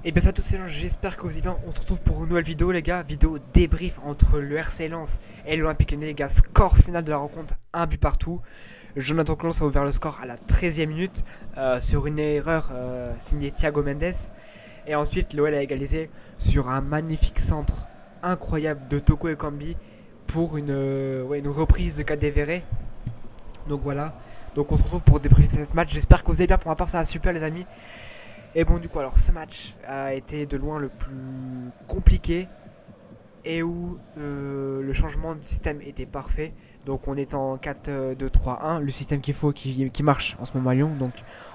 Et bien ça tous ces gens, j'espère que vous allez bien. On se retrouve pour une nouvelle vidéo les gars. Vidéo débrief entre le RC Lens et l'Olympique Lyonnais les gars. Score final de la rencontre, un but partout. Jonathan Clauss a ouvert le score à la 13e minute sur une erreur signée Thiago Mendes. Et ensuite l'OL a égalisé sur un magnifique centre incroyable de Toko Ekambi pour une reprise de Kadewere. Donc voilà, donc on se retrouve pour débriefer ce match. J'espère que vous allez bien, pour ma part ça va super les amis. Et bon du coup alors ce match a été de loin le plus compliqué et où le changement de système était parfait. Donc on est en 4-2-3-1, le système qu'il faut qui marche en ce moment à Lyon. Donc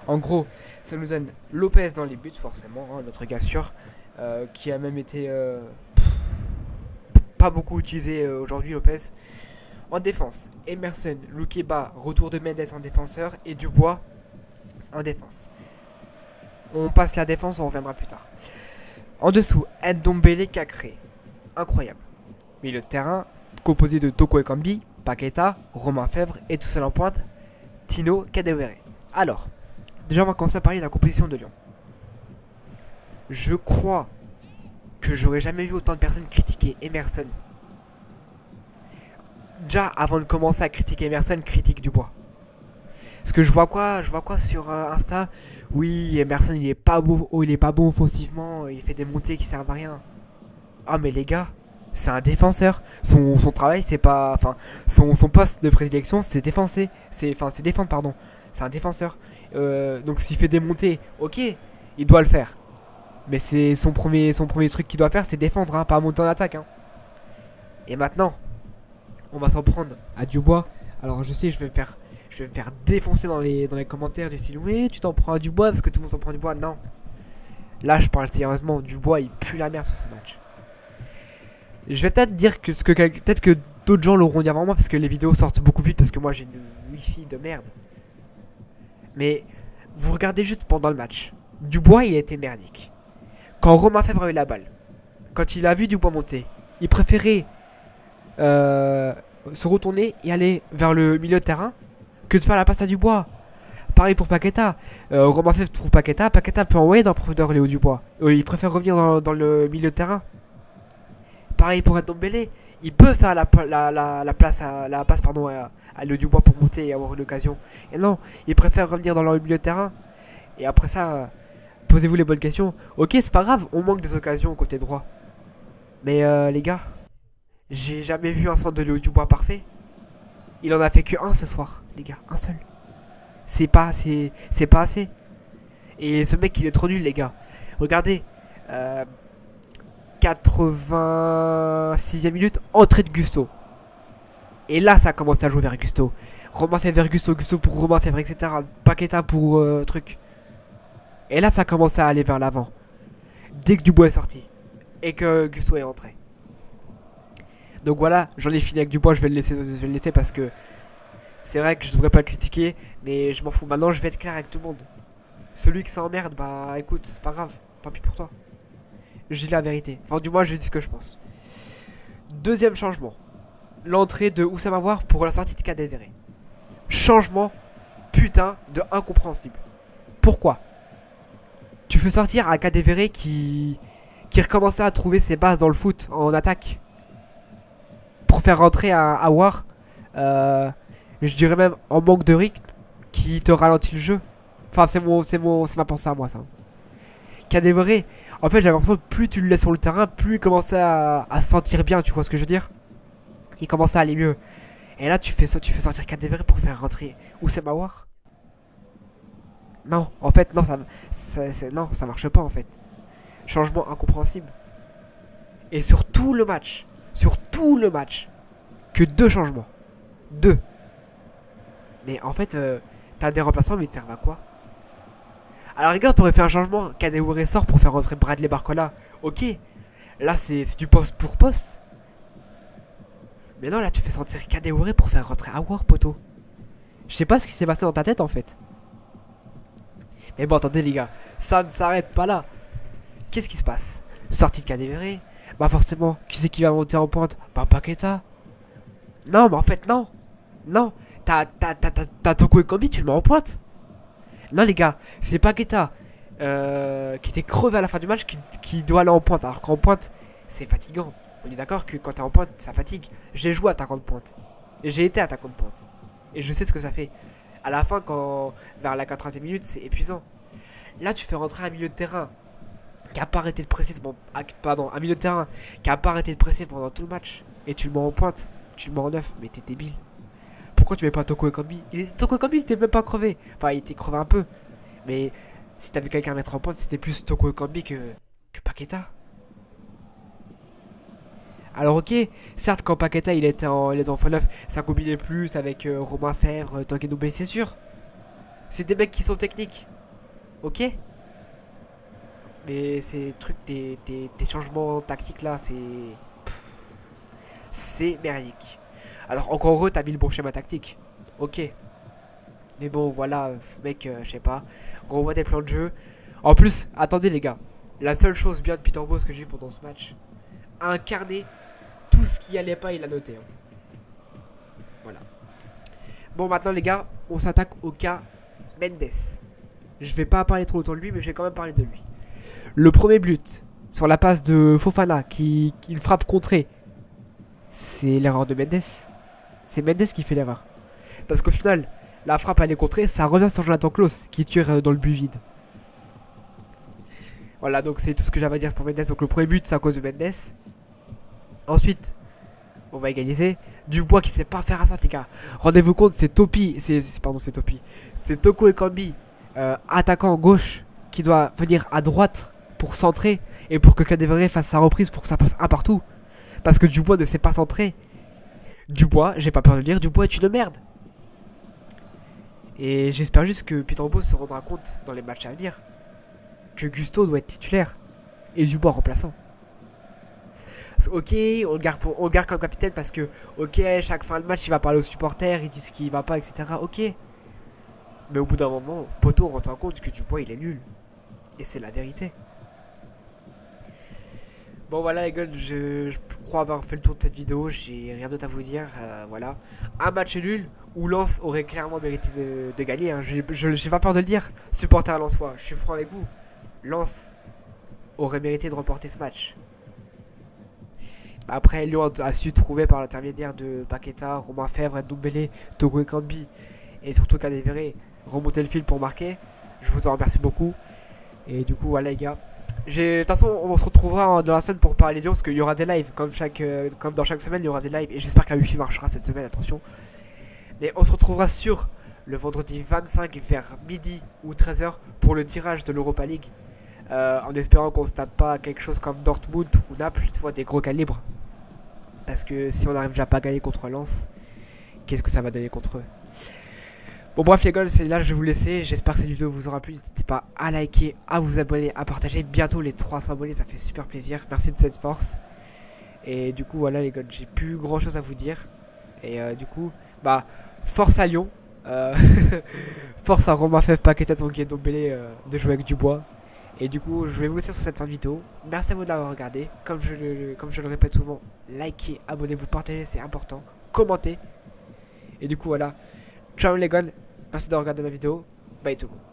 en gros ça nous donne Lopez dans les buts forcément, hein, notre gars sûr, qui a même été pas beaucoup utilisé aujourd'hui Lopez. En défense, Emerson, Loukeba, retour de Mendes en défenseur et Dubois en défense. On passe la défense, on reviendra plus tard. En dessous, Ndombele Kakré. Incroyable. Milieu de terrain, composé de Toko Ekambi, Paqueta, Romain Fèvre et tout seul en pointe, Tino Kadewere. Alors, déjà on va commencer à parler de la composition de Lyon. Je crois que j'aurais jamais vu autant de personnes critiquer Emerson. Déjà, avant de commencer à critiquer Emerson, critique Dubois. Parce que je vois quoi sur Insta. Oui, Emerson il est pas beau, il est pas bon offensivement, il fait des montées qui servent à rien. Ah mais les gars, c'est un défenseur. Son travail c'est pas, enfin son poste de prédilection c'est défenser, c'est défendre pardon. C'est un défenseur. Donc s'il fait des montées, ok, il doit le faire. Mais c'est son premier truc qu'il doit faire, c'est défendre, hein, pas monter en attaque. Hein. Et maintenant, on va s'en prendre à Dubois. Alors je sais, je vais me faire défoncer dans les commentaires du style oui tu t'en prends à Dubois parce que tout le monde s'en prend à Dubois. Non, là je parle sérieusement. Dubois il pue la merde sur ce match. Je vais peut-être dire que peut-être que d'autres gens l'auront dit avant moi parce que les vidéos sortent beaucoup plus vite parce que moi j'ai une wifi de merde. Mais vous regardez juste pendant le match, Dubois il a été merdique. Quand Romain Fèvre a eu la balle, quand il a vu Dubois monter, il préférait se retourner et aller vers le milieu de terrain que de faire la passe à Dubois. Pareil pour Paqueta. Romain Fèvre trouve Paqueta. Paqueta peut envoyer dans le profondeur Léo Dubois. Il préfère revenir dans le milieu de terrain. Pareil pour Ndombele. Il peut faire la passe à Léo Dubois pour monter et avoir une occasion. Et non, il préfère revenir dans le milieu de terrain. Et après ça, posez-vous les bonnes questions. Ok, c'est pas grave, on manque des occasions côté droit. Mais les gars, j'ai jamais vu un centre de Léo Dubois parfait. Il en a fait que un ce soir, les gars, un seul. C'est pas assez. Et ce mec il est trop nul les gars. Regardez, 86e minute, entrée de Gusto. Et là ça commence à jouer vers Gusto. Romain Fèvre vers Gusto, Gusto pour Romain Fèvre, etc. Paqueta pour truc. Et là ça commence à aller vers l'avant. Dès que Dubois est sorti. Et que Gusto est entré. Donc voilà, j'en ai fini avec Dubois, je vais le laisser parce que c'est vrai que je devrais pas le critiquer, mais je m'en fous. Maintenant, je vais être clair avec tout le monde. Celui qui s'emmerde, bah écoute, c'est pas grave, tant pis pour toi. Je dis la vérité, enfin du moins je dis ce que je pense. Deuxième changement, l'entrée de Oussama Aouar pour la sortie de Kadewere. Changement putain de incompréhensible. Pourquoi? Tu fais sortir un Kadewere qui recommençait à trouver ses bases dans le foot en attaque. Pour faire rentrer un Aouar, je dirais même en manque de rythme, qui te ralentit le jeu. Enfin, c'est ma pensée à moi, ça. Kadewere, en fait, j'avais l'impression que plus tu le laisses sur le terrain, plus il commençait à se sentir bien, tu vois ce que je veux dire? Il commençait à aller mieux. Et là, tu fais sortir Kadewere pour faire rentrer Oussama Aouar. Non, en fait, non, ça marche pas, en fait. Changement incompréhensible. Et sur tout le match, que 2 changements. 2. Mais en fait, t'as des remplaçants, mais ils te servent à quoi? Alors regarde, t'aurais fait un changement, Kadewere sort pour faire rentrer Bradley Barcola. Ok, là c'est du poste pour poste. Mais non, là tu fais sortir Kadewere pour faire rentrer Aouar, poteau. Je sais pas ce qui s'est passé dans ta tête en fait. Mais bon, attendez les gars, ça ne s'arrête pas là. Qu'est-ce qui se passe? Sortie de Kadewere. Bah forcément, qui c'est qui va monter en pointe? Bah Paqueta. Non mais en fait non. Non, t'as Toko Ekambi, tu le mets en pointe. Non les gars, c'est Paqueta, qui était crevé à la fin du match, qui doit aller en pointe. Alors qu'en pointe, c'est fatigant. On est d'accord que quand t'es en pointe, ça fatigue. J'ai joué attaquant de pointe. J'ai été attaquant de pointe. Et je sais ce que ça fait. À la fin, vers la 80e minute, c'est épuisant. Là, tu fais rentrer un milieu de terrain qui a pas arrêté de presser. Pardon, un milieu de terrain qui a pas arrêté de presser pendant tout le match. Et tu le mets en pointe. Tu le mets en neuf. Mais t'es débile. Pourquoi tu mets pas Toko Ekambi? Toko Ekambi, il était même pas crevé. Enfin, il était crevé un peu. Mais si t'avais quelqu'un à mettre en pointe, c'était plus Toko Ekambi que Paqueta. Alors ok, certes quand Paqueta il était en faux neuf, ça combinait plus avec Romain Fèvre, Tanguy Ndombele, c'est sûr. C'est des mecs qui sont techniques. Ok. Mais ces trucs, des changements tactiques là, c'est merdique. Alors encore heureux, t'as mis le bon schéma tactique. Ok. Mais bon, voilà, mec, je sais pas. Revois tes plans de jeu. En plus, attendez les gars. La seule chose bien de Peter Bosz que j'ai vu pendant ce match, incarner tout ce qui allait pas, il a noté. Hein. Voilà. Bon, maintenant les gars, on s'attaque au cas Mendes. Je vais pas parler trop longtemps de lui, mais je vais quand même parler de lui. Le premier but sur la passe de Fofana qui frappe contrée, c'est l'erreur de Mendes. C'est Mendes qui fait l'erreur. Parce qu'au final, la frappe elle est contrée, ça revient sur Jonathan Klaus qui tire dans le but vide. Voilà, donc c'est tout ce que j'avais à dire pour Mendes. Donc le premier but, c'est à cause de Mendes. Ensuite, on va égaliser. Dubois qui sait pas faire un centre, les gars. Rendez-vous compte, c'est Topi. Pardon, c'est Topi. C'est Toko Ekambi, attaquant gauche, qui doit venir à droite pour centrer et pour que Kadewere fasse sa reprise pour que ça fasse un partout. Parce que Dubois ne sait pas centrer. Dubois, j'ai pas peur de le dire, Dubois est une merde. Et j'espère juste que Peter Bosz se rendra compte dans les matchs à venir que Gusto doit être titulaire et Dubois remplaçant. Ok, on le garde comme capitaine parce que, ok, chaque fin de match il va parler aux supporters, il dit ce qui va pas, etc. Ok. Mais au bout d'un moment, Poto rend compte que Dubois il est nul. Et c'est la vérité. Bon voilà les gars, je crois avoir fait le tour de cette vidéo, j'ai rien d'autre à vous dire, voilà. Un match nul où Lens aurait clairement mérité de gagner, hein. J'ai pas peur de le dire, supporter lensois, je suis franc avec vous. Lens aurait mérité de remporter ce match. Après, Lyon a su trouver par l'intermédiaire de Paqueta, Romain Fèvre, Ndombele, Toko Ekambi et surtout Kadewere remonter le fil pour marquer. Je vous en remercie beaucoup. Et du coup, voilà les gars. De toute façon, on se retrouvera dans la semaine pour parler de Lyon parce qu'il y aura des lives. Comme dans chaque semaine, il y aura des lives. Et j'espère que la Wi-Fi marchera cette semaine, attention. Mais on se retrouvera sur le vendredi 25 vers midi ou 13h pour le tirage de l'Europa League. En espérant qu'on se tape pas quelque chose comme Dortmund ou Naples, tu vois, des gros calibres. Parce que si on n'arrive déjà pas à gagner contre Lens, qu'est-ce que ça va donner contre eux? Bon bref les gars, c'est là je vais vous laisser. J'espère que cette vidéo vous aura plu. N'hésitez pas à liker, à vous abonner, à partager. Bientôt les 300 abonnés, ça fait super plaisir. Merci de cette force. Et du coup voilà les gars, j'ai plus grand chose à vous dire. Et du coup, bah force à Lyon. Force à Romain Fèvre, Paqueta, Tanguy Ndombele de jouer avec Dubois. Et du coup, je vais vous laisser sur cette fin de vidéo. Merci à vous d'avoir regardé. Comme je le répète souvent, likez, abonnez-vous, partagez, c'est important. Commentez. Et du coup, voilà. Ciao les gars. Merci d'avoir regardé ma vidéo. Bye tout le monde.